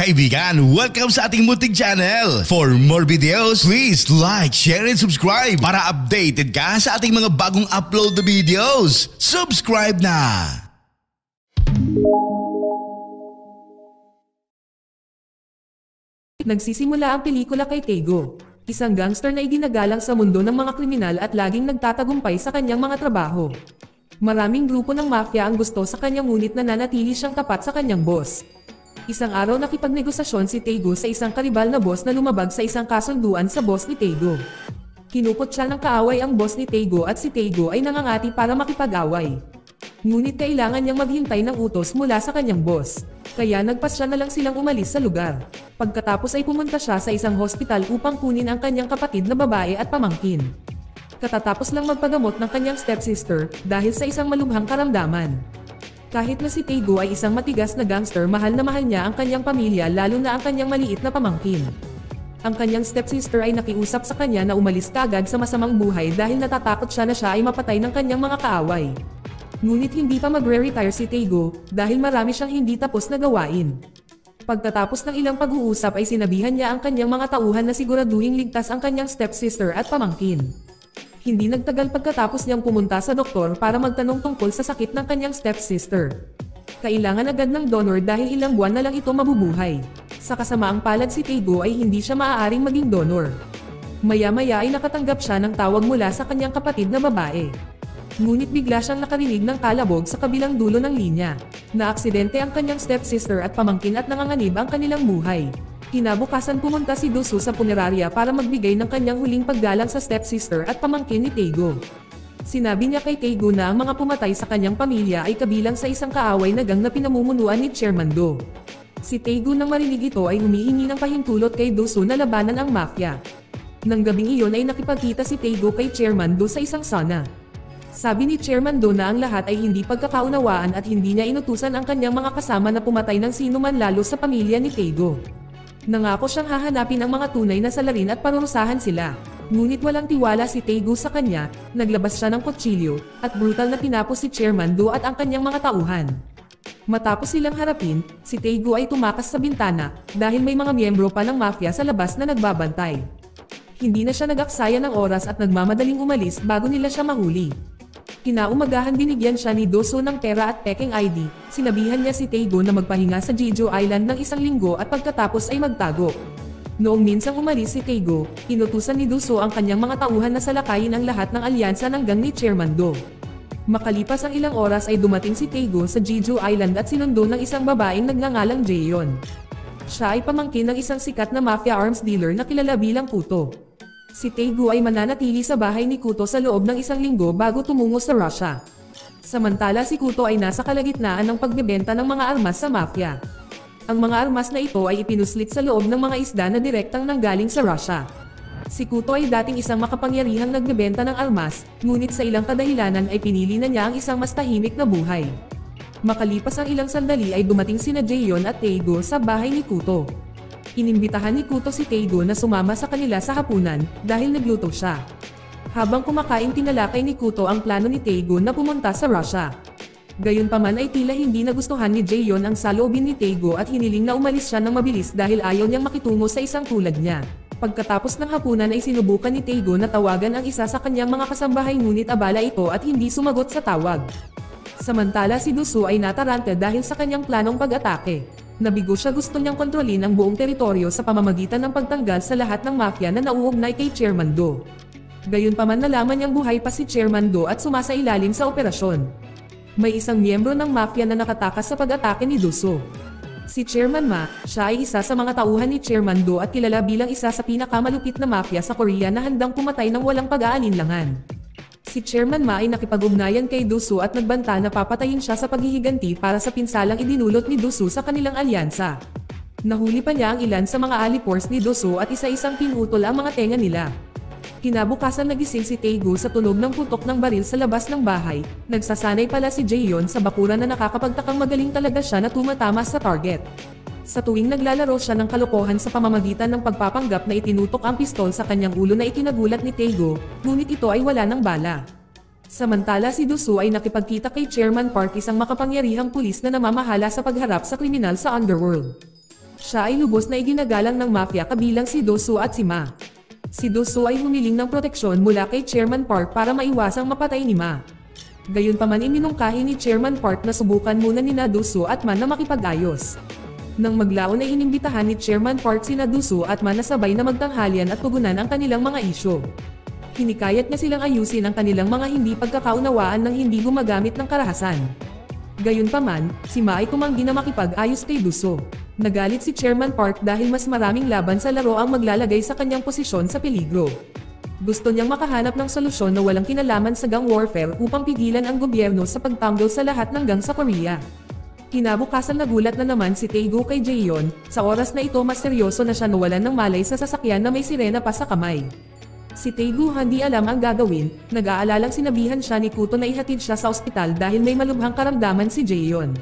kaibigan, welcome sa ating munting channel. For more videos, please like, share, and subscribe para updated ka sa ating mga bagong upload na videos. Subscribe na! Nagsisimula ang pelikula kay Tego, isang gangster na iginagalang sa mundo ng mga kriminal at laging nagtatagumpay sa kanyang mga trabaho. Maraming grupo ng mafia ang gusto sa kanya ngunit nananatili siyang tapat sa kanyang boss. Isang araw nakipagnegosasyon si Tego sa isang karibal na boss na lumabag sa isang kasunduan sa boss ni Tego. Kinupot siya ng kaaway ang boss ni Tego at si Tego ay nangangati para makipag-away. Ngunit kailangan niyang maghintay ng utos mula sa kanyang boss. Kaya nagpasya na lang silang umalis sa lugar. Pagkatapos ay pumunta siya sa isang hospital upang kunin ang kanyang kapatid na babae at pamangkin. Katatapos lang magpagamot ng kanyang stepsister dahil sa isang malubhang karamdaman. Kahit na si Tego ay isang matigas na gangster, mahal na mahal niya ang kanyang pamilya lalo na ang kanyang maliit na pamangkin. Ang kanyang stepsister ay nakiusap sa kanya na umalis kaagad sa masamang buhay dahil natatakot siya na siya ay mapatay ng kanyang mga kaaway. Ngunit hindi pa magre-retire si Tego dahil marami siyang hindi tapos na gawain. Pagkatapos ng ilang pag-uusap ay sinabihan niya ang kanyang mga tauhan na siguraduhing ligtas ang kanyang stepsister at pamangkin. Hindi nagtagal pagkatapos niyang pumunta sa doktor para magtanong tungkol sa sakit ng kanyang stepsister. Kailangan agad ng donor dahil ilang buwan na lang ito mabubuhay. Sa kasamaang palad si Tego ay hindi siya maaaring maging donor. Maya-maya ay nakatanggap siya ng tawag mula sa kanyang kapatid na babae. Ngunit bigla siyang nakarinig ng kalabog sa kabilang dulo ng linya. Naaksidente ang kanyang stepsister at pamangkin at nanganganib ang kanilang buhay. Kinabukasan pumunta si Dusu sa punerarya para magbigay ng kanyang huling paggalang sa stepsister at pamangkin ni Tego. Sinabi niya kay Tego na ang mga pumatay sa kanyang pamilya ay kabilang sa isang kaaway na gang na pinamumunuan ni Chairman Do. Si Tego nang marinig ito ay humihingi ng pahintulot kay Dusu na labanan ang mafia. Nang gabing iyon ay nakipagkita si Tego kay Chairman Do sa isang sauna. Sabi ni Chairman Do na ang lahat ay hindi pagkakaunawaan at hindi niya inutusan ang kanyang mga kasama na pumatay ng sino man lalo sa pamilya ni Tego. Nangako siyang hahanapin ang mga tunay na salarin at parurusahan sila. Ngunit walang tiwala si Tego sa kanya, naglabas siya ng kutsilyo, at brutal na tinapos si Chairman Do at ang kanyang mga tauhan. Matapos silang harapin, si Tego ay tumakas sa bintana, dahil may mga miyembro pa ng mafia sa labas na nagbabantay. Hindi na siya nag-aksaya ng oras at nagmamadaling umalis bago nila siya mahuli. Kinaumagahan binigyan siya ni Dusu ng pera at peking ID, sinabihan niya si Tego na magpahinga sa Jeju Island ng isang linggo at pagkatapos ay magtago. Noong minsang umalis si Tego, inutusan ni Dusu ang kanyang mga tauhan na salakayin ang lahat ng alyansa ng gang ni Chairman Do. Makalipas ang ilang oras ay dumating si Tego sa Jeju Island at sinundo ng isang babaeng nagngangalang Jaeyeon. Siya ay pamangkin ng isang sikat na mafia arms dealer na kilala bilang Kuto. Si Tego ay mananatili sa bahay ni Kuto sa loob ng isang linggo bago tumungo sa Russia. Samantala si Kuto ay nasa kalagitnaan ng pagbebenta ng mga armas sa mafia. Ang mga armas na ito ay ipinuslit sa loob ng mga isda na direktang nanggaling sa Russia. Si Kuto ay dating isang makapangyarihang nagbebenta ng armas, ngunit sa ilang kadahilanan ay pinili na niya ang isang mas tahimik na buhay. Makalipas ang ilang sandali ay dumating sina Jaeyeon at Tego sa bahay ni Kuto. Inimbitahan ni Kuto si Tego na sumama sa kanila sa hapunan dahil nagluto siya. Habang kumakain tinalakay ni Kuto ang plano ni Tego na pumunta sa Russia. Gayunpaman ay tila hindi nagustuhan ni Jaeyeon ang saloobin ni Tego at hiniling na umalis siya ng mabilis dahil ayaw niyang makitungo sa isang tulad niya. Pagkatapos ng hapunan ay sinubukan ni Tego na tawagan ang isa sa kanyang mga kasambahay ngunit abala ito at hindi sumagot sa tawag. Samantala si Dusu ay nataranta dahil sa kanyang planong pag-atake. Nabigo siya, gusto niyang kontrolin ang buong teritoryo sa pamamagitan ng pagtanggal sa lahat ng mafia na nauugnay kay Chairman Do. Gayunpaman nalaman niyang buhay pa si Chairman Do at sumasailalim sa operasyon. May isang miyembro ng mafia na nakatakas sa pag-atake ni Dusu. Si Chairman Ma, siya ay isa sa mga tauhan ni Chairman Do at kilala bilang isa sa pinakamalupit na mafia sa Korea na handang pumatay ng walang pag-aalinlangan. Si Chairman Ma ay nakipag-ugnayan kay Dusu at nagbanta na papatayin siya sa paghihiganti para sa pinsalang idinulot ni Dusu sa kanilang alyansa. Nahuli pa niya ang ilan sa mga alipors ni Dusu at isa-isang pinutol ang mga tenga nila. Kinabukasan nagising si Tego sa tunog ng putok ng baril sa labas ng bahay. Nagsasanay pala si Jaeyeon sa bakuran na nakakapagtakang magaling talaga siya na tumatama sa target. Sa tuwing naglalaro siya ng kalokohan sa pamamagitan ng pagpapanggap na itinutok ang pistol sa kanyang ulo na ikinagulat ni Tego, ngunit ito ay wala ng bala. Samantala si Dusu ay nakipagkita kay Chairman Park, isang makapangyarihang pulis na namamahala sa pagharap sa kriminal sa underworld. Siya ay lubos na iginagalang ng mafia kabilang si Do-soo at si Ma. Si Do-soo ay humiling ng proteksyon mula kay Chairman Park para maiwasang mapatay ni Ma. Gayunpaman iminungkahi ni Chairman Park na subukan muna nina Do-soo at Ma na makipag-ayos. Nang maglaon ay inimbitahan ni Chairman Park sina Do-soo at Ma na sabay na magtanghalian at tugunan ang kanilang mga isyu. Hinikayat niya silang ayusin ang kanilang mga hindi pagkakaunawaan ng hindi gumagamit ng karahasan. Gayunpaman, si Ma ay tumanggi na makipag-ayos kay Do-soo. Nagalit si Chairman Park dahil mas maraming laban sa laro ang maglalagay sa kanyang posisyon sa peligro. Gusto niyang makahanap ng solusyon na walang kinalaman sa gang warfare upang pigilan ang gobyerno sa pagtanggol sa lahat ng gang sa Korea. Kinabukasan nagulat na naman si Tae-go kay Jaehyun, sa oras na ito mas seryoso na siya nawalan ng malay sa sasakyan na may sirena pa sa kamay. Si Tae-go hindi alam ang gagawin, nag-aalalang sinabihan siya ni Kuto na ihatid siya sa ospital dahil may malubhang karamdaman si Jaehyun.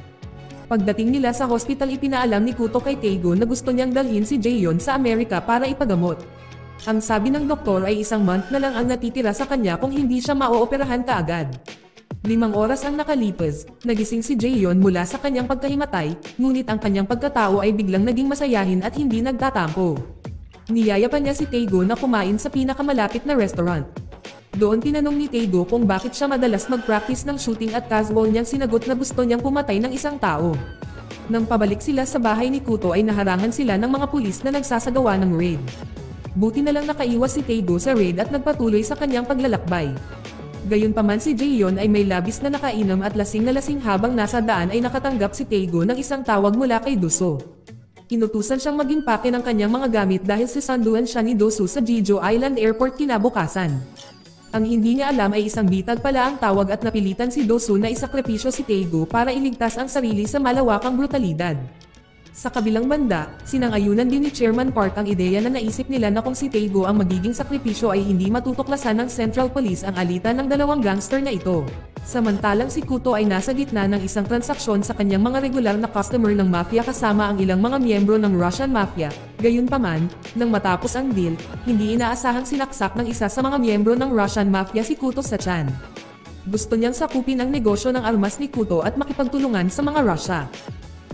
Pagdating nila sa hospital ipinaalam ni Kuto kay Tae-go na gusto niyang dalhin si Jaehyun sa Amerika para ipagamot. Ang sabi ng doktor ay 1 month na lang ang natitira sa kanya kung hindi siya maooperahan kaagad. 5 oras ang nakalipas, nagising si Jaehyun mula sa kanyang pagkahimatay, ngunit ang kanyang pagkatao ay biglang naging masayahin at hindi nagtatampo. Niyaya pa niya si Tae-go na kumain sa pinakamalapit na restaurant. Doon tinanong ni Tae-go kung bakit siya madalas mag-practice ng shooting at casual niyang sinagot na gusto niyang pumatay ng isang tao. Nang pabalik sila sa bahay ni Kuto ay naharangan sila ng mga pulis na nagsasagawa ng raid. Buti na lang nakaiwas si Tae-go sa raid at nagpatuloy sa kanyang paglalakbay. Gayunpaman si Jaehyun ay may labis na nakainom at lasing na lasing habang nasa daan ay nakatanggap si Tae-go ng isang tawag mula kay Do-soo. Inutusan siyang maging pake ng kanyang mga gamit dahil sisanduan siya ni Do-soo sa Jeju Island Airport kinabukasan. Ang hindi niya alam ay isang bitag pala ang tawag at napilitan si Do-soo na isakripisyo si Tae-go para iligtas ang sarili sa malawakang brutalidad. Sa kabilang banda, sinang-ayunan din ni Chairman Park ang ideya na naisip nila na kung si Tae-go ang magiging sakripisyo ay hindi matutuklasan ng Central Police ang alitan ng dalawang gangster na ito. Samantalang si Kuto ay nasa gitna ng isang transaksyon sa kanyang mga regular na customer ng mafia kasama ang ilang mga miyembro ng Russian Mafia. Gayunpaman, nang matapos ang deal, hindi inaasahang sinaksak ng isa sa mga miyembro ng Russian Mafia si Kuto sa tiyan. Gusto niyang sakupin ang negosyo ng armas ni Kuto at makipagtulungan sa mga Russia.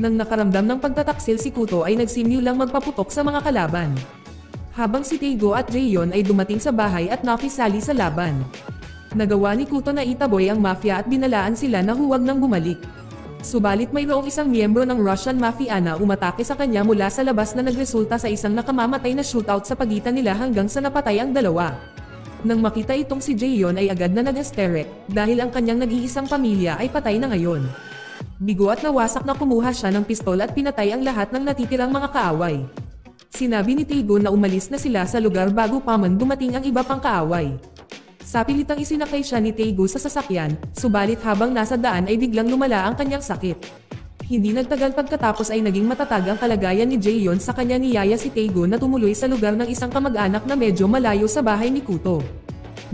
Nang nakaramdam ng pagtataksil si Kuto ay nagsimula magpaputok sa mga kalaban. Habang si Tae-go at Jaehyun ay dumating sa bahay at nakisali sa laban. Nagawa ni Kuto na itaboy ang mafia at binalaan sila na huwag nang bumalik. Subalit mayroong isang miyembro ng Russian Mafia na umatake sa kanya mula sa labas na nagresulta sa isang nakamamatay na shootout sa pagitan nila hanggang sa napatay ang dalawa. Nang makita itong si Jaehyun ay agad na nag-hysteric dahil ang kanyang nag-iisang pamilya ay patay na ngayon. Bigo at nawasak na kumuha siya ng pistol at pinatay ang lahat ng natitirang mga kaaway. Sinabi ni Tae-go na umalis na sila sa lugar bago pa man dumating ang iba pang kaaway. Sa pilitang isinakay siya ni Tae-go sa sasakyan, subalit habang nasa daan ay biglang lumala ang kanyang sakit. Hindi nagtagal pagkatapos ay naging matatag ang kalagayan ni Jaehyun sa kanya niyaya si Tae-go na tumuloy sa lugar ng isang kamag-anak na medyo malayo sa bahay ni Kuto.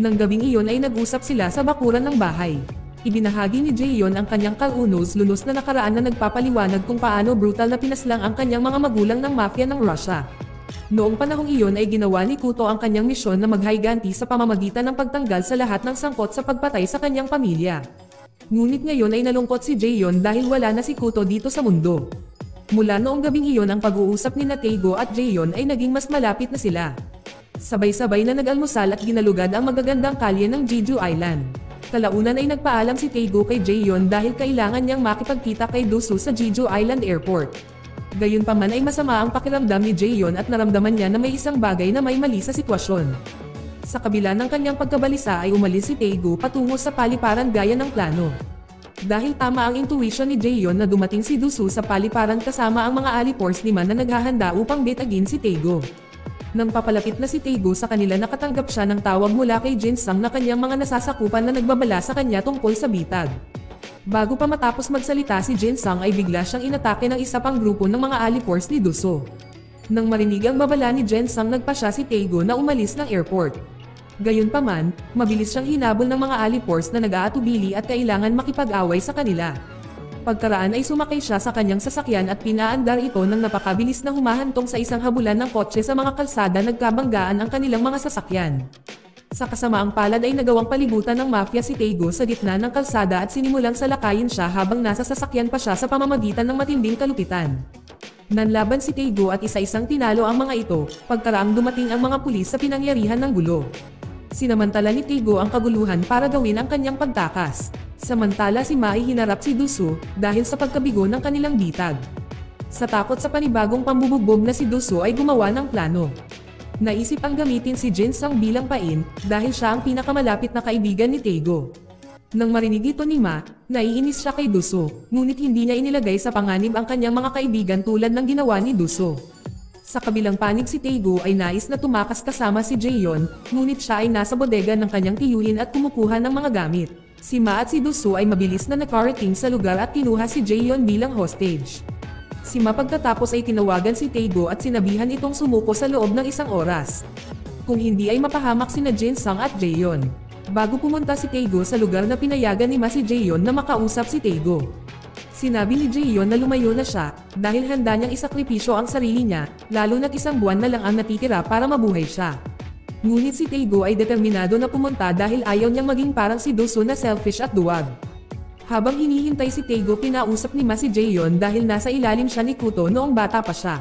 Nang gabing iyon ay nag-usap sila sa bakuran ng bahay. Ibinahagi ni Jaehyun ang kanyang kalunos-lunos na nakaraan na nagpapaliwanag kung paano brutal na pinaslang ang kanyang mga magulang ng mafia ng Russia. Noong panahong iyon ay ginawa ni Kuto ang kanyang misyon na maghayganti sa pamamagitan ng pagtanggal sa lahat ng sangkot sa pagpatay sa kanyang pamilya. Ngunit ngayon ay nalungkot si Jaehyun dahil wala na si Kuto dito sa mundo. Mula noong gabing iyon ang pag-uusap ni Tae-go at Jaehyun ay naging mas malapit na sila. Sabay-sabay na nag-almusal at ginalugad ang magagandang kalye ng Jeju Island. Kalaunan ay nagpaalam si Tae-go kay Jaehyun dahil kailangan niyang makipagkita kay Do-soo sa Jeju Island Airport. Gayunpaman ay masama ang pakiramdam ni Jaehyun at naramdaman niya na may isang bagay na may mali sa sitwasyon. Sa kabila ng kanyang pagkabalisa ay umalis si Tae-go patungo sa paliparan gaya ng plano. Dahil tama ang intuition ni Jaehyun na dumating si Do-soo sa paliparan kasama ang mga alipors ni Man na naghahanda upang betagin si Tae-go. Nang papalapit na si Tae-go sa kanila nakatanggap siya ng tawag mula kay Jin-sang na kanyang mga nasasakupan na nagbabala sa kanya tungkol sa bitag. Bago pa matapos magsalita si Jin-sang ay bigla siyang inatake ng isa pang grupo ng mga alipors ni Do-soo. Nang marinig ang babala ni Jin-sang nagpasya si Tae-go na umalis ng airport. Gayunpaman, mabilis siyang hinabol ng mga alipors na nag-aatubili at kailangan makipag-away sa kanila. Pagkaraan ay sumakay siya sa kanyang sasakyan at pinaandar ito nang napakabilis na humahantong sa isang habulan ng kotse sa mga kalsada nagkabanggaan ang kanilang mga sasakyan. Sa kasamaang palad ay nagawang palibutan ng mafia si Tae-go sa gitna ng kalsada at sinimulang salakayin siya habang nasa sasakyan pa siya sa pamamagitan ng matinding kalupitan. Nanlaban si Taego at isa-isang tinalo ang mga ito, pagkaraang dumating ang mga pulis sa pinangyarihan ng gulo. Sinamantala ni Taego ang kaguluhan para gawin ang kanyang pagtakas. Samantala si Mai hinarap si Dusu dahil sa pagkabigo ng kanilang bitag. Sa takot sa panibagong pambubugbog na si Dusu ay gumawa ng plano. Naisip ang gamitin si Jin Sung bilang pain dahil siya ang pinakamalapit na kaibigan ni Taego. Nang marinig ito ni Ma, naiinis siya kay Dusu, ngunit hindi niya inilagay sa panganib ang kanyang mga kaibigan tulad ng ginawa ni Dusu. Sa kabilang panig si Taego ay nais na tumakas kasama si Jaeyeon, ngunit siya ay nasa bodega ng kanyang tiyuhin at kumukuha ng mga gamit. Si Ma at si Dusu ay mabilis na nakarating sa lugar at kinuha si Jaeyeon bilang hostage. Si Ma pagkatapos ay tinawagan si Taego at sinabihan itong sumuko sa loob ng 1 oras. Kung hindi ay mapahamak sina Jin Sung at Jaeyeon. Bago pumunta si Taego sa lugar na pinayagan ni Ma si Jaeyeon na makausap si Taego. Sinabi ni Jaeyeon na lumayo na siya dahil handa niyang isakripisyo ang sarili niya, lalo na't 1 buwan na lang ang natitira para mabuhay siya. Ngunit si Taego ay determinado na pumunta dahil ayaw niyang maging parang si Dusu na selfish at duwag. Habang hinihintay si Taego, pinausap ni Ma si Jaeyeon dahil nasa ilalim siya ni Kuto noong bata pa siya.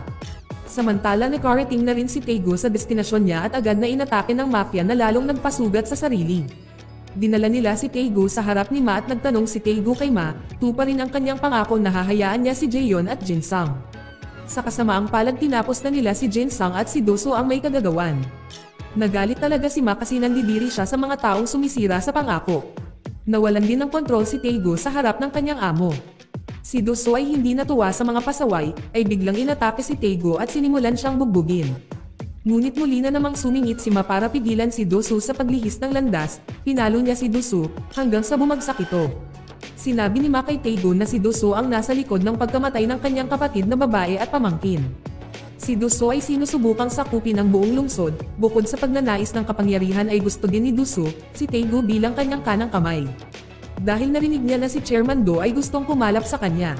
Samantala nakarating na rin si Taego sa destinasyon niya at agad na inatake ng mafia na lalong nagpasugat sa sarili. Dinala nila si Taego sa harap ni Ma at nagtanong si Taego kay Ma, tuparin ang kanyang pangako na hahayaan niya si Jaeyeon at Jin Sung. Sa kasamaang palad tinapos na nila si Jin Sung at si Dusu ang may kagagawan. Nagalit talaga si Ma kasi nandidiri siya sa mga taong sumisira sa pangako. Nawalan din ng kontrol si Taego sa harap ng kanyang amo. Si Dusu ay hindi natuwa sa mga pasaway, ay biglang inatake si Taego at sinimulan siyang bugbugin. Ngunit muli na namang sumingit si Ma para pigilan si Dusu sa paglihis ng landas, pinalo niya si Dusu, hanggang sa bumagsak ito. Sinabi ni Ma kay Taego na si Dusu ang nasa likod ng pagkamatay ng kanyang kapatid na babae at pamangkin. Si Dusu ay sinusubukang sakupin ang buong lungsod, bukod sa pagnanais ng kapangyarihan ay gusto din ni Dusu, si Taego bilang kanyang kanang kamay. Dahil narinig niya na si Chairman Do ay gustong kumalap sa kanya.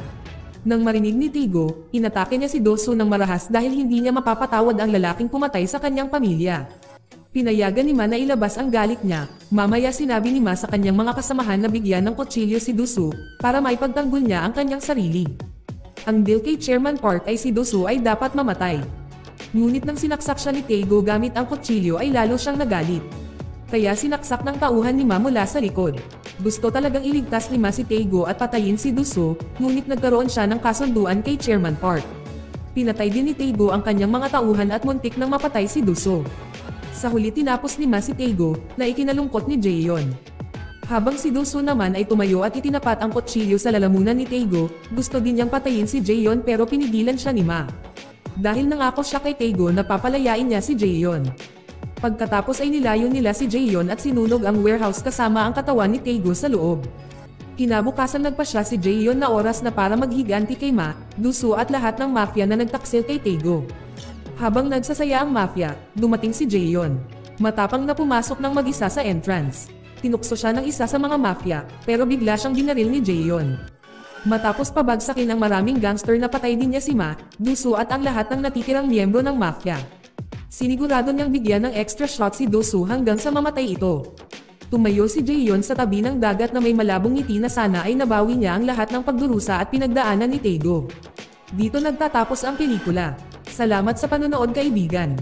Nang marinig ni Taego, inatake niya si Dusu ng marahas dahil hindi niya mapapatawad ang lalaking pumatay sa kanyang pamilya. Pinayagan ni Ma na ilabas ang galit niya, mamaya sinabi ni Ma sa kanyang mga kasamahan na bigyan ng kutsilyo si Dusu, para maipagtanggol niya ang kanyang sarili. Ang deal kay Chairman Park ay si Dusu ay dapat mamatay. Ngunit nang sinaksak siya ni Taego gamit ang kutsilyo ay lalo siyang nagalit. Kaya sinaksak ng tauhan ni Ma mula sa likod. Gusto talagang iligtas ni Ma si Taego at patayin si Dusu, ngunit nagkaroon siya ng kasunduan kay Chairman Park. Pinatay din ni Taego ang kanyang mga tauhan at muntik nang mapatay si Dusu. Sa huli tinapos ni Ma si Taego, na ikinalungkot ni Jaeyeon. Habang si Dusu naman ay tumayo at itinapat ang kutsilyo sa lalamunan ni Taego, gusto din niyang patayin si Jaeyeon pero pinigilan siya ni Ma. Dahil nangako siya kay Taego na papalayain niya si Jaeyeon. Pagkatapos ay nilayo nila si Jaeyeon at sinunog ang warehouse kasama ang katawan ni Taego sa loob. Kinabukasan nagpasya si Jaeyeon na oras na para maghiganti kay Ma, Dusu at lahat ng mafia na nagtaksil kay Taego. Habang nagsasaya ang mafia, dumating si Jaeyeon. Matapang na pumasok ng mag-isa sa entrance. Tinukso siya ng isa sa mga mafia, pero bigla siyang binaril ni Jaeyeon. Matapos pabagsakin ng maraming gangster na patay din niya si Ma, Dusu at ang lahat ng natitirang miyembro ng mafia. Sinigurado niyang bigyan ng extra shot si Dusu hanggang sa mamatay ito. Tumayo si Jaeyeon sa tabi ng dagat na may malabong ngiti na sana ay nabawi niya ang lahat ng pagdurusa at pinagdaanan ni Taego. Dito nagtatapos ang pelikula. Salamat sa panonood kaibigan.